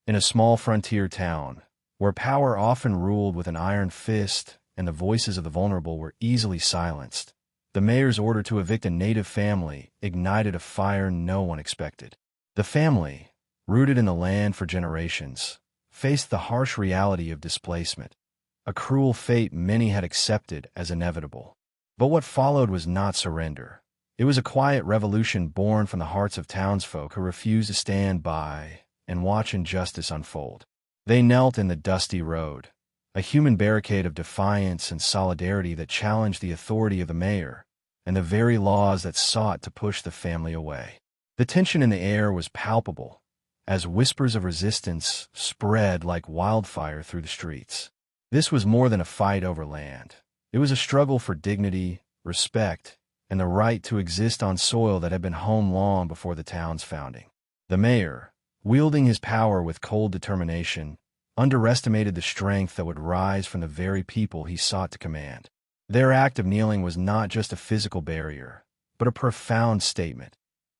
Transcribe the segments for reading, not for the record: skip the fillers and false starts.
In a small frontier town, where power often ruled with an iron fist and the voices of the vulnerable were easily silenced, the mayor's order to evict a native family ignited a fire no one expected. The family, rooted in the land for generations, faced the harsh reality of displacement, a cruel fate many had accepted as inevitable. But what followed was not surrender. It was a quiet revolution born from the hearts of townsfolk who refused to stand by and watch injustice unfold. They knelt in the dusty road, a human barricade of defiance and solidarity that challenged the authority of the mayor and the very laws that sought to push the family away. The tension in the air was palpable, as whispers of resistance spread like wildfire through the streets. This was more than a fight over land. It was a struggle for dignity, respect, and the right to exist on soil that had been home long before the town's founding. The mayor, wielding his power with cold determination, underestimated the strength that would rise from the very people he sought to command. Their act of kneeling was not just a physical barrier, but a profound statement,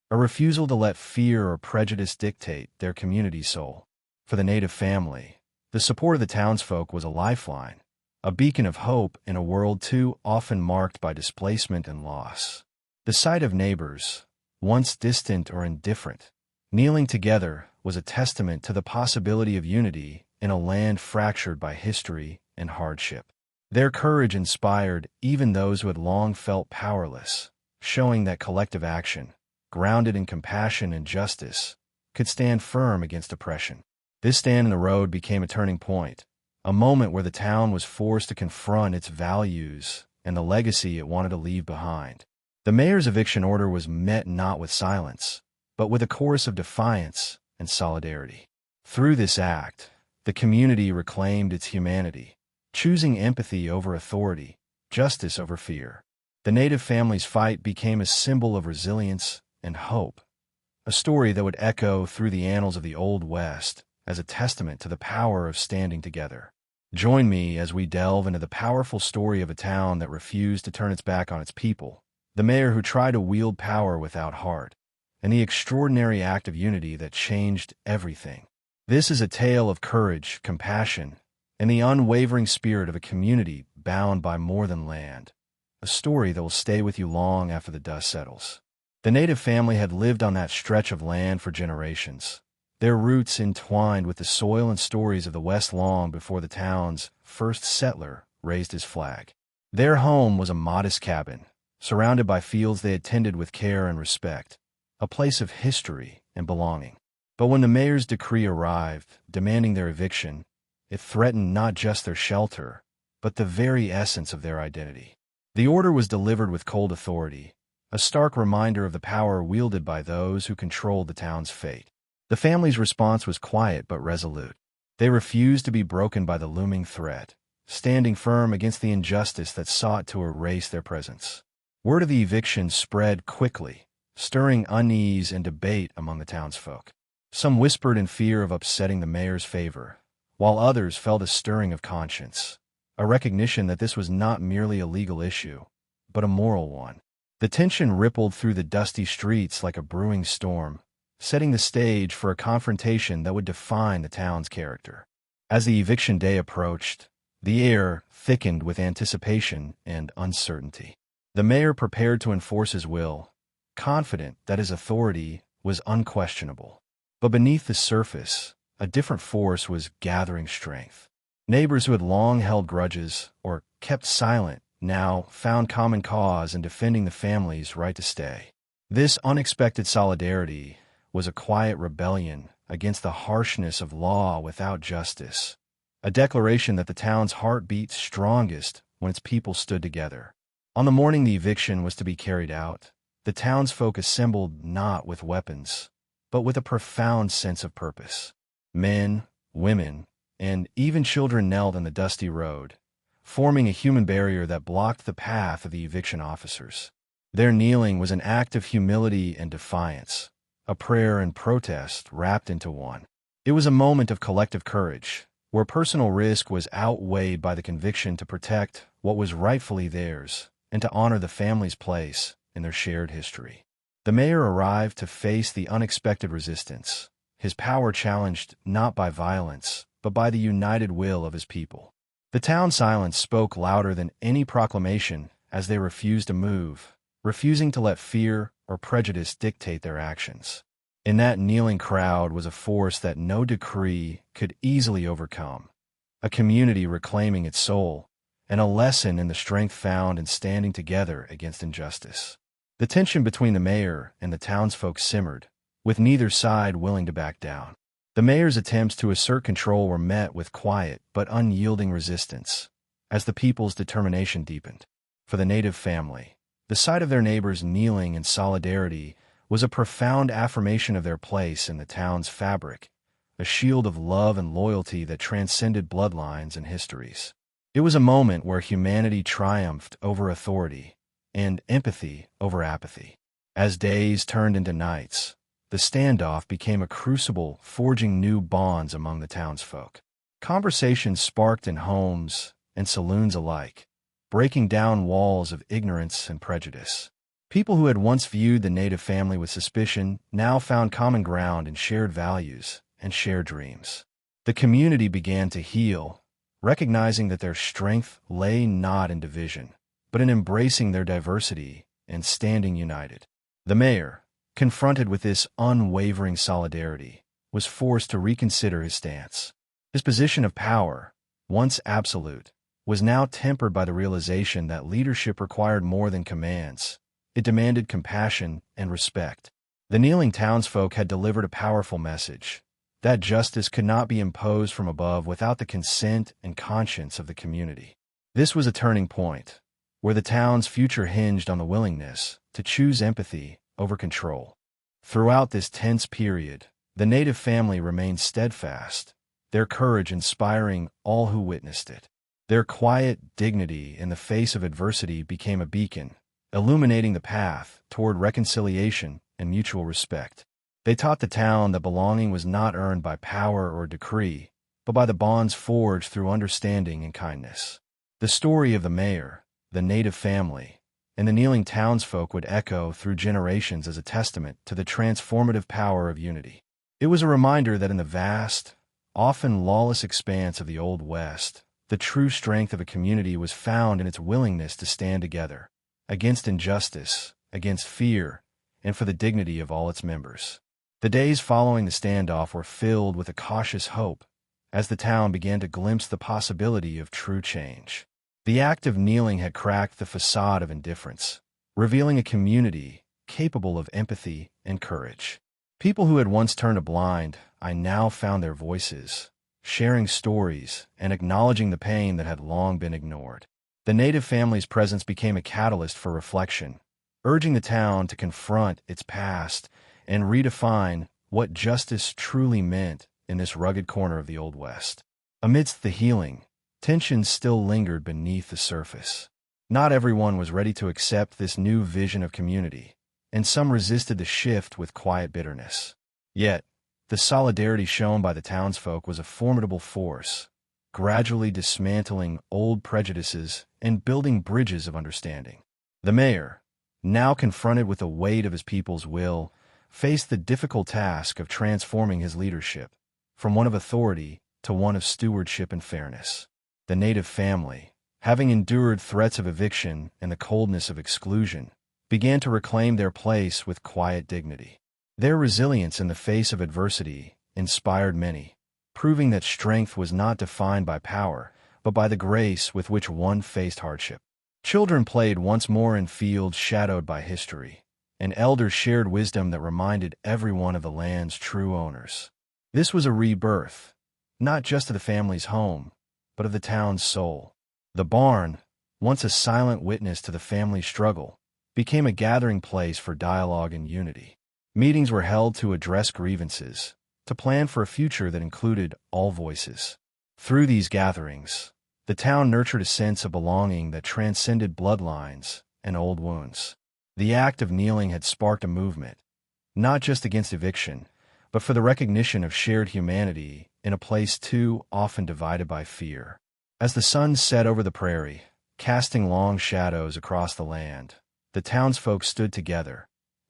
a refusal to let fear or prejudice dictate their community's soul. For the native family, the support of the townsfolk was a lifeline, a beacon of hope in a world too often marked by displacement and loss. The sight of neighbors, once distant or indifferent, kneeling together was a testament to the possibility of unity in a land fractured by history and hardship. Their courage inspired even those who had long felt powerless, showing that collective action, grounded in compassion and justice, could stand firm against oppression. This stand in the road became a turning point, a moment where the town was forced to confront its values and the legacy it wanted to leave behind. The mayor's eviction order was met not with silence, but with a chorus of defiance and solidarity. Through this act, the community reclaimed its humanity, choosing empathy over authority, justice over fear. The native family's fight became a symbol of resilience and hope, a story that would echo through the annals of the Old West as a testament to the power of standing together. Join me as we delve into the powerful story of a town that refused to turn its back on its people, the mayor who tried to wield power without heart, and the extraordinary act of unity that changed everything. This is a tale of courage, compassion, and the unwavering spirit of a community bound by more than land, a story that will stay with you long after the dust settles. The native family had lived on that stretch of land for generations, their roots entwined with the soil and stories of the West long before the town's first settler raised his flag. Their home was a modest cabin, surrounded by fields they had tended with care and respect, a place of history and belonging. But when the mayor's decree arrived, demanding their eviction, it threatened not just their shelter, but the very essence of their identity. The order was delivered with cold authority, a stark reminder of the power wielded by those who controlled the town's fate. The family's response was quiet but resolute. They refused to be broken by the looming threat, standing firm against the injustice that sought to erase their presence. Word of the eviction spread quickly, stirring unease and debate among the townsfolk. Some whispered in fear of upsetting the mayor's favor, while others felt a stirring of conscience, a recognition that this was not merely a legal issue, but a moral one. The tension rippled through the dusty streets like a brewing storm, setting the stage for a confrontation that would define the town's character. As the eviction day approached, the air thickened with anticipation and uncertainty. The mayor prepared to enforce his will, confident that his authority was unquestionable. But beneath the surface, a different force was gathering strength. Neighbors who had long held grudges or kept silent now found common cause in defending the family's right to stay. This unexpected solidarity was a quiet rebellion against the harshness of law without justice, a declaration that the town's heart beat strongest when its people stood together. On the morning the eviction was to be carried out, the townsfolk assembled not with weapons, but with a profound sense of purpose. Men, women, and even children knelt on the dusty road, forming a human barrier that blocked the path of the eviction officers. Their kneeling was an act of humility and defiance, a prayer and protest wrapped into one. It was a moment of collective courage, where personal risk was outweighed by the conviction to protect what was rightfully theirs and to honor the family's place in their shared history. The mayor arrived to face the unexpected resistance, his power challenged not by violence, but by the united will of his people. The town silence spoke louder than any proclamation as they refused to move, refusing to let fear or prejudice dictate their actions. In that kneeling crowd was a force that no decree could easily overcome, a community reclaiming its soul, and a lesson in the strength found in standing together against injustice. The tension between the mayor and the townsfolk simmered, with neither side willing to back down. The mayor's attempts to assert control were met with quiet but unyielding resistance, as the people's determination deepened. For the native family, the sight of their neighbors kneeling in solidarity was a profound affirmation of their place in the town's fabric, a shield of love and loyalty that transcended bloodlines and histories. It was a moment where humanity triumphed over authority and empathy over apathy. As days turned into nights, the standoff became a crucible forging new bonds among the townsfolk. Conversations sparked in homes and saloons alike, breaking down walls of ignorance and prejudice. People who had once viewed the native family with suspicion now found common ground in shared values and shared dreams. The community began to heal, recognizing that their strength lay not in division, but in embracing their diversity and standing united. The mayor, confronted with this unwavering solidarity, was forced to reconsider his stance. His position of power, once absolute, was now tempered by the realization that leadership required more than commands. It demanded compassion and respect. The kneeling townsfolk had delivered a powerful message, that justice could not be imposed from above without the consent and conscience of the community. This was a turning point, where the town's future hinged on the willingness to choose empathy over control. Throughout this tense period, the native family remained steadfast, their courage inspiring all who witnessed it. Their quiet dignity in the face of adversity became a beacon, illuminating the path toward reconciliation and mutual respect. They taught the town that belonging was not earned by power or decree, but by the bonds forged through understanding and kindness. The story of the mayor, the native family, and the kneeling townsfolk would echo through generations as a testament to the transformative power of unity. It was a reminder that in the vast, often lawless expanse of the Old West, the true strength of a community was found in its willingness to stand together, against injustice, against fear, and for the dignity of all its members. The days following the standoff were filled with a cautious hope, as the town began to glimpse the possibility of true change. The act of kneeling had cracked the facade of indifference, revealing a community capable of empathy and courage. People who had once turned a blind eye now found their voices, sharing stories and acknowledging the pain that had long been ignored. The native family's presence became a catalyst for reflection, urging the town to confront its past and redefine what justice truly meant in this rugged corner of the Old West. Amidst the healing, tensions still lingered beneath the surface. Not everyone was ready to accept this new vision of community, and some resisted the shift with quiet bitterness. Yet, the solidarity shown by the townsfolk was a formidable force, gradually dismantling old prejudices and building bridges of understanding. The mayor, now confronted with the weight of his people's will, faced the difficult task of transforming his leadership from one of authority to one of stewardship and fairness. The native family, having endured threats of eviction and the coldness of exclusion, began to reclaim their place with quiet dignity. Their resilience in the face of adversity inspired many, proving that strength was not defined by power, but by the grace with which one faced hardship. Children played once more in fields shadowed by history, and elders shared wisdom that reminded everyone of the land's true owners. This was a rebirth, not just of the family's home, but of the town's soul. The barn, once a silent witness to the family's struggle, became a gathering place for dialogue and unity. Meetings were held to address grievances, to plan for a future that included all voices. Through these gatherings, the town nurtured a sense of belonging that transcended bloodlines and old wounds. The act of kneeling had sparked a movement, not just against eviction, but for the recognition of shared humanity in a place too often divided by fear. As the sun set over the prairie, casting long shadows across the land, the townsfolk stood together,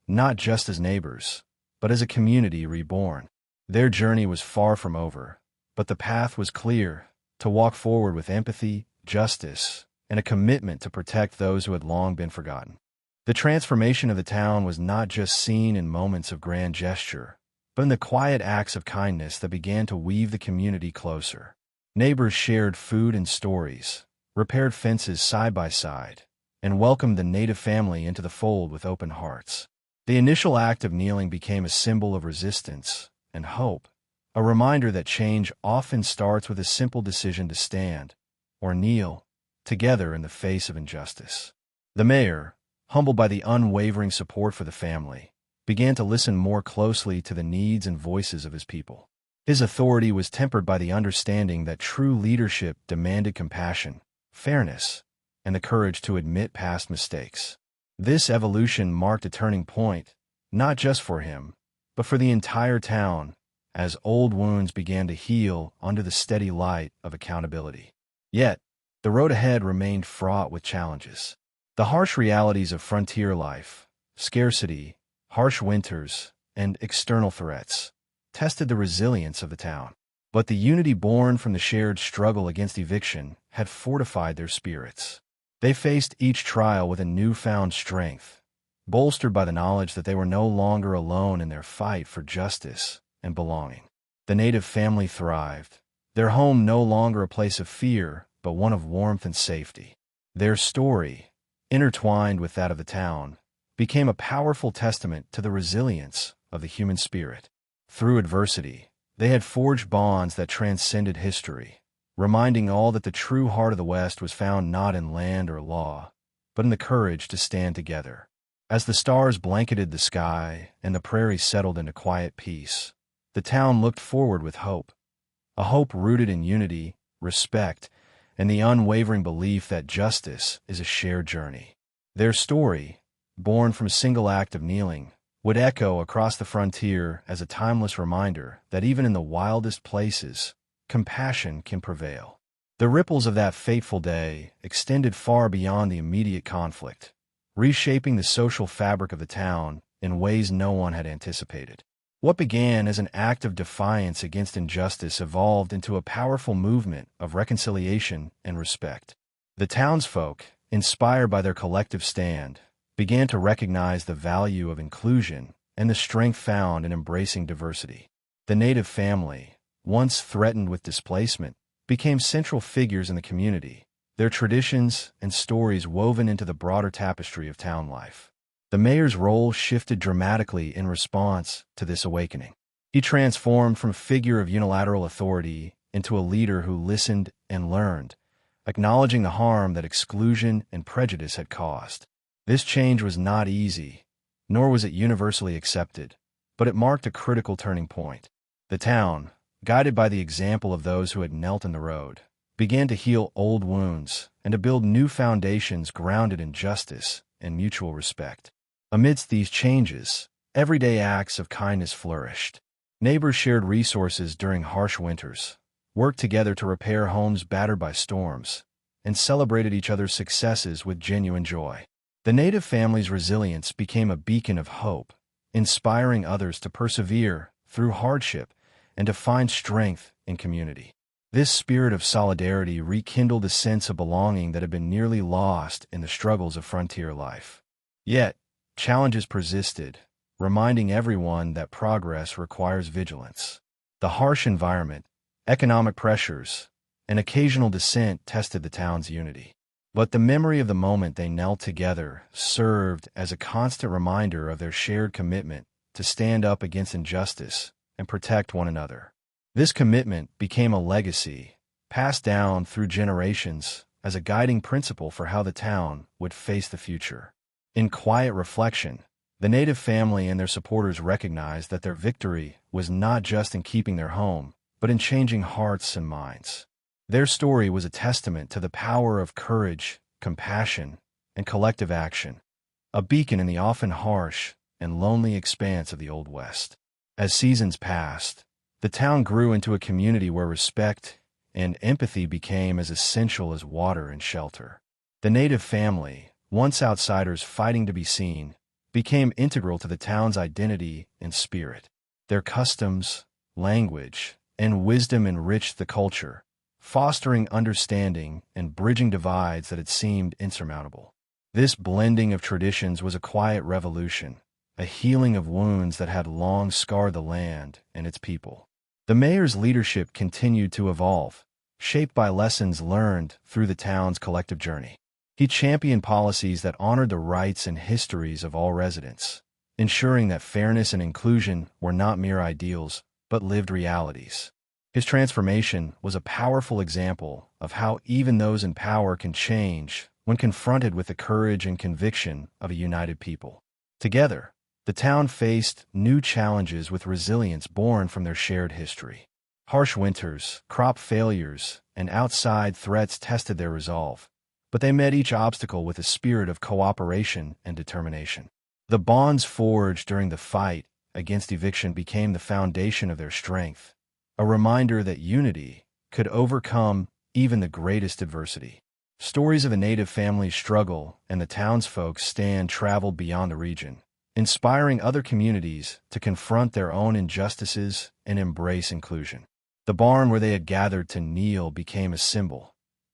not just as neighbors, but as a community reborn. Their journey was far from over, but the path was clear: to walk forward with empathy, justice, and a commitment to protect those who had long been forgotten. The transformation of the town was not just seen in moments of grand gesture, but in the quiet acts of kindness that began to weave the community closer. Neighbors shared food and stories, repaired fences side by side, and welcomed the native family into the fold with open hearts. The initial act of kneeling became a symbol of resistance and hope, a reminder that change often starts with a simple decision to stand, or kneel, together in the face of injustice. The mayor, humbled by the unwavering support for the family, began to listen more closely to the needs and voices of his people. His authority was tempered by the understanding that true leadership demanded compassion, fairness, and the courage to admit past mistakes. This evolution marked a turning point, not just for him, but for the entire town, as old wounds began to heal under the steady light of accountability. Yet, the road ahead remained fraught with challenges. The harsh realities of frontier life, scarcity, harsh winters, and external threats, tested the resilience of the town. But the unity born from the shared struggle against eviction had fortified their spirits. They faced each trial with a newfound strength, bolstered by the knowledge that they were no longer alone in their fight for justice and belonging. The native family thrived, their home no longer a place of fear, but one of warmth and safety. Their story, intertwined with that of the town, became a powerful testament to the resilience of the human spirit. Through adversity, they had forged bonds that transcended history, reminding all that the true heart of the West was found not in land or law, but in the courage to stand together. As the stars blanketed the sky and the prairie settled into quiet peace, the town looked forward with hope, a hope rooted in unity, respect, and the unwavering belief that justice is a shared journey. Their story, born from a single act of kneeling, would echo across the frontier as a timeless reminder that even in the wildest places, compassion can prevail. The ripples of that fateful day extended far beyond the immediate conflict, reshaping the social fabric of the town in ways no one had anticipated. What began as an act of defiance against injustice evolved into a powerful movement of reconciliation and respect. The townsfolk, inspired by their collective stand, began to recognize the value of inclusion and the strength found in embracing diversity. The native family, once threatened with displacement, became central figures in the community, their traditions and stories woven into the broader tapestry of town life. The mayor's role shifted dramatically in response to this awakening. He transformed from a figure of unilateral authority into a leader who listened and learned, acknowledging the harm that exclusion and prejudice had caused. This change was not easy, nor was it universally accepted, but it marked a critical turning point. The town, guided by the example of those who had knelt in the road, began to heal old wounds and to build new foundations grounded in justice and mutual respect. Amidst these changes, everyday acts of kindness flourished. Neighbors shared resources during harsh winters, worked together to repair homes battered by storms, and celebrated each other's successes with genuine joy. The native family's resilience became a beacon of hope, inspiring others to persevere through hardship and to find strength in community. This spirit of solidarity rekindled a sense of belonging that had been nearly lost in the struggles of frontier life. Yet, challenges persisted, reminding everyone that progress requires vigilance. The harsh environment, economic pressures, and occasional dissent tested the town's unity. But the memory of the moment they knelt together served as a constant reminder of their shared commitment to stand up against injustice and protect one another. This commitment became a legacy, passed down through generations as a guiding principle for how the town would face the future. In quiet reflection, the native family and their supporters recognized that their victory was not just in keeping their home, but in changing hearts and minds. Their story was a testament to the power of courage, compassion, and collective action, a beacon in the often harsh and lonely expanse of the Old West. As seasons passed, the town grew into a community where respect and empathy became as essential as water and shelter. The native family, once outsiders fighting to be seen, became integral to the town's identity and spirit. Their customs, language, and wisdom enriched the culture, fostering understanding and bridging divides that had seemed insurmountable. This blending of traditions was a quiet revolution, a healing of wounds that had long scarred the land and its people. The mayor's leadership continued to evolve, shaped by lessons learned through the town's collective journey. He championed policies that honored the rights and histories of all residents, ensuring that fairness and inclusion were not mere ideals, but lived realities. His transformation was a powerful example of how even those in power can change when confronted with the courage and conviction of a united people. Together, the town faced new challenges with resilience born from their shared history. Harsh winters, crop failures, and outside threats tested their resolve, but they met each obstacle with a spirit of cooperation and determination. The bonds forged during the fight against eviction became the foundation of their strength, a reminder that unity could overcome even the greatest adversity. Stories of a native family's struggle and the townsfolk's stand traveled beyond the region, inspiring other communities to confront their own injustices and embrace inclusion. The barn where they had gathered to kneel became a symbol,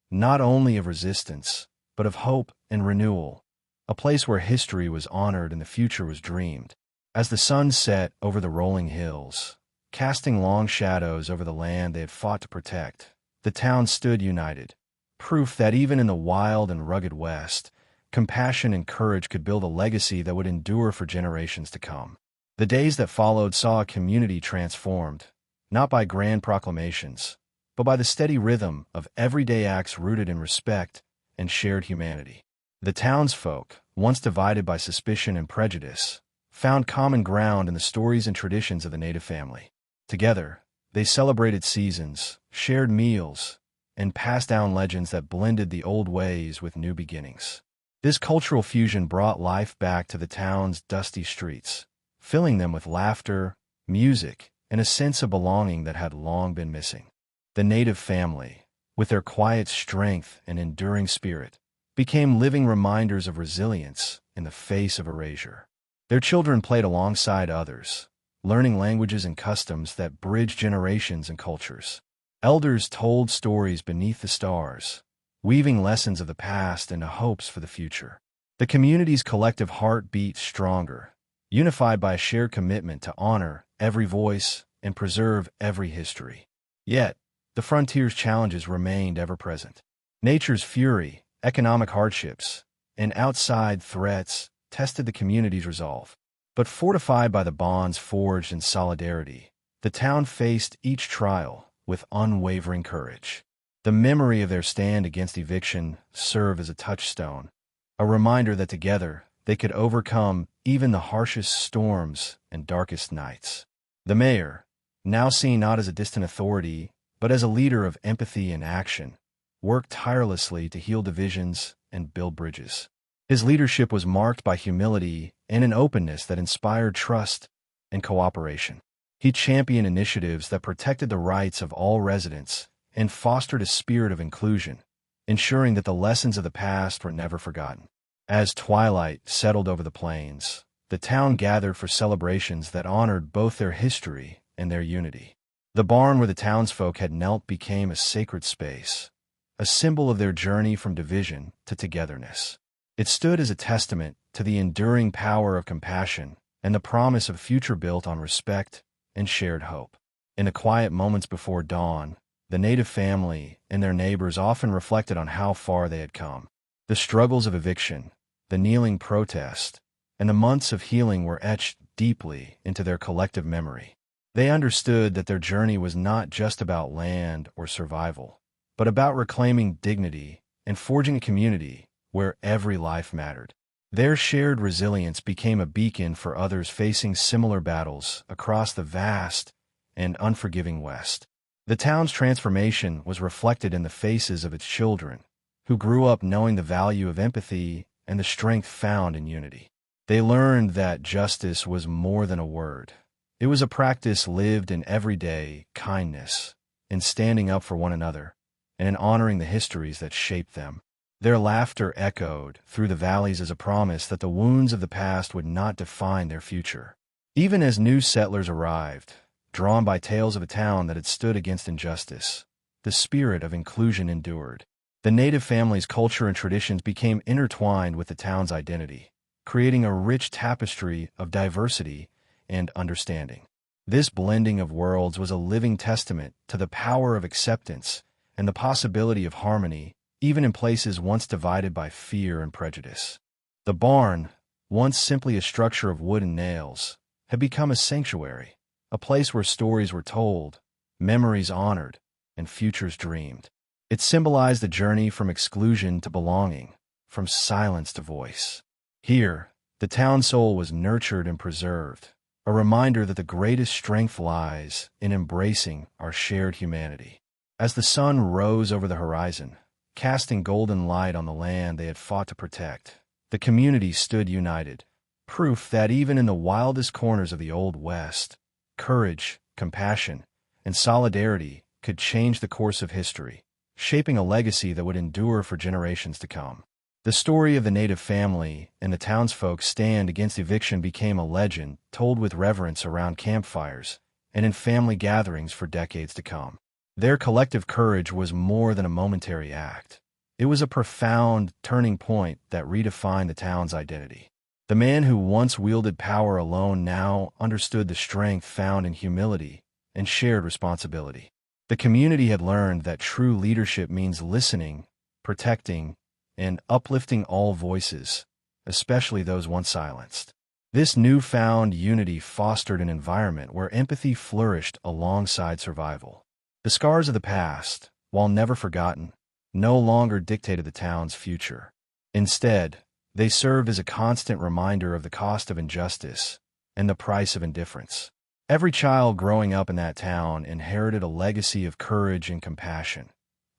not only of resistance, but of hope and renewal, a place where history was honored and the future was dreamed. As the sun set over the rolling hills, casting long shadows over the land they had fought to protect, the town stood united, proof that even in the wild and rugged West, compassion and courage could build a legacy that would endure for generations to come. The days that followed saw a community transformed, not by grand proclamations, but by the steady rhythm of everyday acts rooted in respect and shared humanity. The townsfolk, once divided by suspicion and prejudice, found common ground in the stories and traditions of the native family. Together, they celebrated seasons, shared meals, and passed down legends that blended the old ways with new beginnings. This cultural fusion brought life back to the town's dusty streets, filling them with laughter, music, and a sense of belonging that had long been missing. The native family, with their quiet strength and enduring spirit, became living reminders of resilience in the face of erasure. Their children played alongside others, learning languages and customs that bridged generations and cultures. Elders told stories beneath the stars, weaving lessons of the past into hopes for the future. The community's collective heart beat stronger, unified by a shared commitment to honor every voice and preserve every history. Yet, the frontier's challenges remained ever present. Nature's fury, economic hardships, and outside threats tested the community's resolve. But fortified by the bonds forged in solidarity, the town faced each trial with unwavering courage. The memory of their stand against eviction served as a touchstone, a reminder that together they could overcome even the harshest storms and darkest nights. The mayor, now seen not as a distant authority, but as a leader of empathy and action, worked tirelessly to heal divisions and build bridges. His leadership was marked by humility and an openness that inspired trust and cooperation. He championed initiatives that protected the rights of all residents and fostered a spirit of inclusion, ensuring that the lessons of the past were never forgotten. As twilight settled over the plains, the town gathered for celebrations that honored both their history and their unity. The barn where the townsfolk had knelt became a sacred space, a symbol of their journey from division to togetherness. It stood as a testament to the enduring power of compassion and the promise of a future built on respect and shared hope. In the quiet moments before dawn, the native family and their neighbors often reflected on how far they had come. The struggles of eviction, the kneeling protest, and the months of healing were etched deeply into their collective memory. They understood that their journey was not just about land or survival, but about reclaiming dignity and forging a community where every life mattered. Their shared resilience became a beacon for others facing similar battles across the vast and unforgiving West. The town's transformation was reflected in the faces of its children, who grew up knowing the value of empathy and the strength found in unity. They learned that justice was more than a word. It was a practice lived in everyday kindness, in standing up for one another, and in honoring the histories that shaped them. Their laughter echoed through the valleys as a promise that the wounds of the past would not define their future. Even as new settlers arrived, drawn by tales of a town that had stood against injustice. The spirit of inclusion endured. The native family's culture and traditions became intertwined with the town's identity, creating a rich tapestry of diversity and understanding. This blending of worlds was a living testament to the power of acceptance and the possibility of harmony, even in places once divided by fear and prejudice. The barn, once simply a structure of wood and nails, had become a sanctuary, a place where stories were told, memories honored, and futures dreamed. It symbolized the journey from exclusion to belonging, from silence to voice. Here, the town soul was nurtured and preserved, a reminder that the greatest strength lies in embracing our shared humanity. As the sun rose over the horizon, casting golden light on the land they had fought to protect, the community stood united, proof that even in the wildest corners of the Old West, courage, compassion, and solidarity could change the course of history, shaping a legacy that would endure for generations to come. The story of the native family and the townsfolk stand against eviction became a legend told with reverence around campfires and in family gatherings for decades to come. Their collective courage was more than a momentary act. It was a profound turning point that redefined the town's identity. The man who once wielded power alone now understood the strength found in humility and shared responsibility. The community had learned that true leadership means listening, protecting, and uplifting all voices, especially those once silenced. This newfound unity fostered an environment where empathy flourished alongside survival. The scars of the past, while never forgotten, no longer dictated the town's future. Instead, they served as a constant reminder of the cost of injustice and the price of indifference. Every child growing up in that town inherited a legacy of courage and compassion,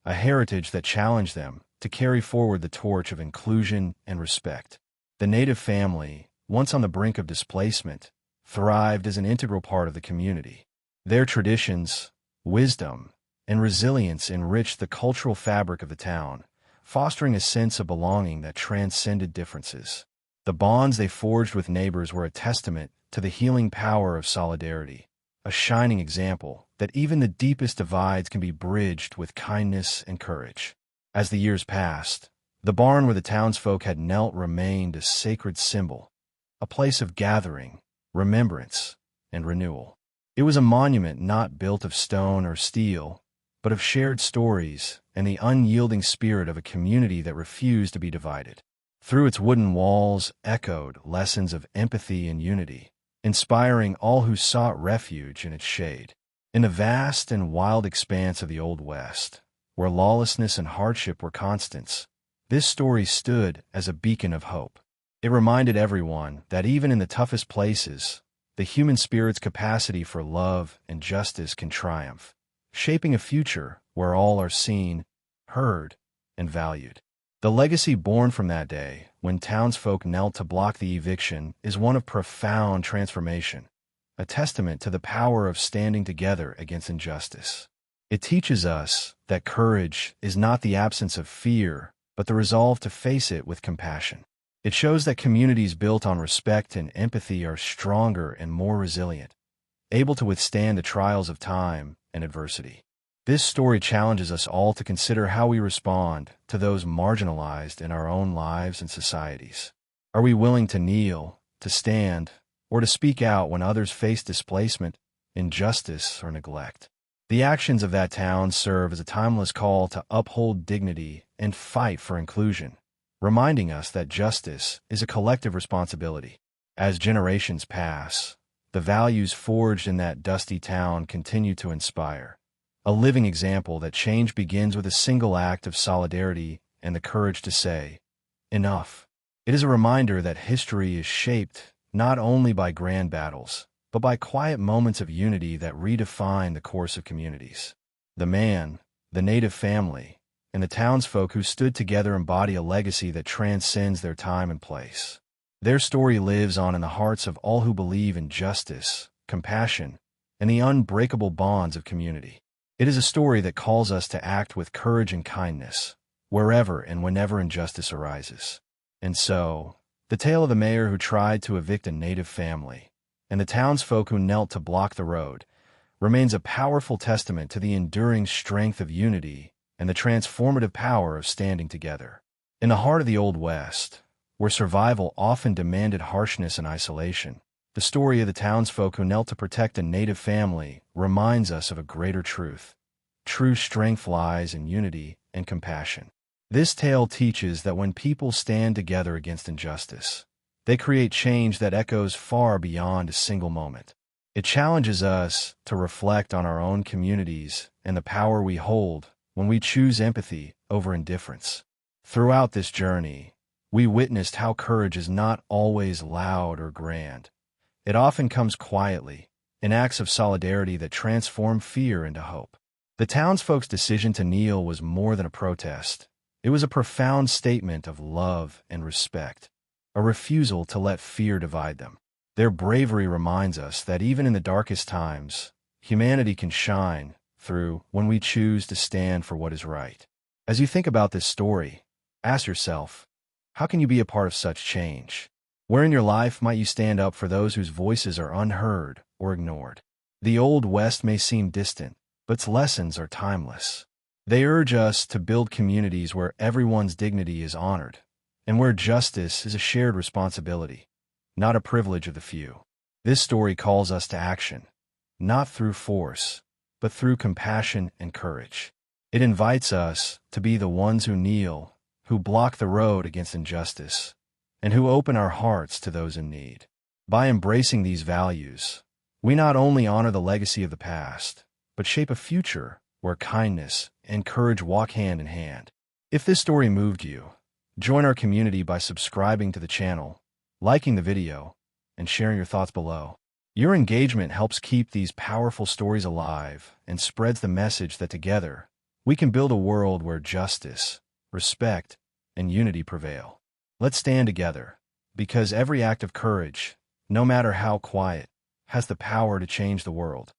a heritage that challenged them to carry forward the torch of inclusion and respect. The native family, once on the brink of displacement, thrived as an integral part of the community. Their traditions, wisdom, and resilience enriched the cultural fabric of the town, fostering a sense of belonging that transcended differences. The bonds they forged with neighbors were a testament to the healing power of solidarity, a shining example that even the deepest divides can be bridged with kindness and courage. As the years passed, the barn where the townsfolk had knelt remained a sacred symbol, a place of gathering, remembrance, and renewal. It was a monument not built of stone or steel, but of shared stories and the unyielding spirit of a community that refused to be divided. Through its wooden walls echoed lessons of empathy and unity, inspiring all who sought refuge in its shade. In the vast and wild expanse of the Old West, where lawlessness and hardship were constants, this story stood as a beacon of hope. It reminded everyone that even in the toughest places, the human spirit's capacity for love and justice can triumph, shaping a future where all are seen, heard, and valued. The legacy born from that day, when townsfolk knelt to block the eviction, is one of profound transformation, a testament to the power of standing together against injustice. It teaches us that courage is not the absence of fear, but the resolve to face it with compassion. It shows that communities built on respect and empathy are stronger and more resilient, able to withstand the trials of time and adversity. This story challenges us all to consider how we respond to those marginalized in our own lives and societies. Are we willing to kneel, to stand, or to speak out when others face displacement, injustice, or neglect? The actions of that town serve as a timeless call to uphold dignity and fight for inclusion, reminding us that justice is a collective responsibility. As generations pass, the values forged in that dusty town continue to inspire, a living example that change begins with a single act of solidarity and the courage to say, enough. It is a reminder that history is shaped not only by grand battles, but by quiet moments of unity that redefine the course of communities. The man, the native family, and the townsfolk who stood together embody a legacy that transcends their time and place. Their story lives on in the hearts of all who believe in justice, compassion, and the unbreakable bonds of community. It is a story that calls us to act with courage and kindness, wherever and whenever injustice arises. And so, the tale of the mayor who tried to evict a native family, and the townsfolk who knelt to block the road, remains a powerful testament to the enduring strength of unity and the transformative power of standing together. In the heart of the Old West, where survival often demanded harshness and isolation, the story of the townsfolk who knelt to protect a native family reminds us of a greater truth. True strength lies in unity and compassion. This tale teaches that when people stand together against injustice, they create change that echoes far beyond a single moment. It challenges us to reflect on our own communities and the power we hold when we choose empathy over indifference. Throughout this journey, we witnessed how courage is not always loud or grand. It often comes quietly, in acts of solidarity that transform fear into hope. The townsfolk's decision to kneel was more than a protest. It was a profound statement of love and respect, a refusal to let fear divide them. Their bravery reminds us that even in the darkest times, humanity can shine through when we choose to stand for what is right. As you think about this story, ask yourself, how can you be a part of such change? Where in your life might you stand up for those whose voices are unheard or ignored? The Old West may seem distant, but its lessons are timeless. They urge us to build communities where everyone's dignity is honored, and where justice is a shared responsibility, not a privilege of the few. This story calls us to action, not through force, but through compassion and courage. It invites us to be the ones who kneel, who block the road against injustice, and who open our hearts to those in need. By embracing these values, we not only honor the legacy of the past, but shape a future where kindness and courage walk hand in hand. If this story moved you, join our community by subscribing to the channel, liking the video, and sharing your thoughts below. Your engagement helps keep these powerful stories alive and spreads the message that together, we can build a world where justice, respect, and unity prevail. Let's stand together, because every act of courage, no matter how quiet, has the power to change the world.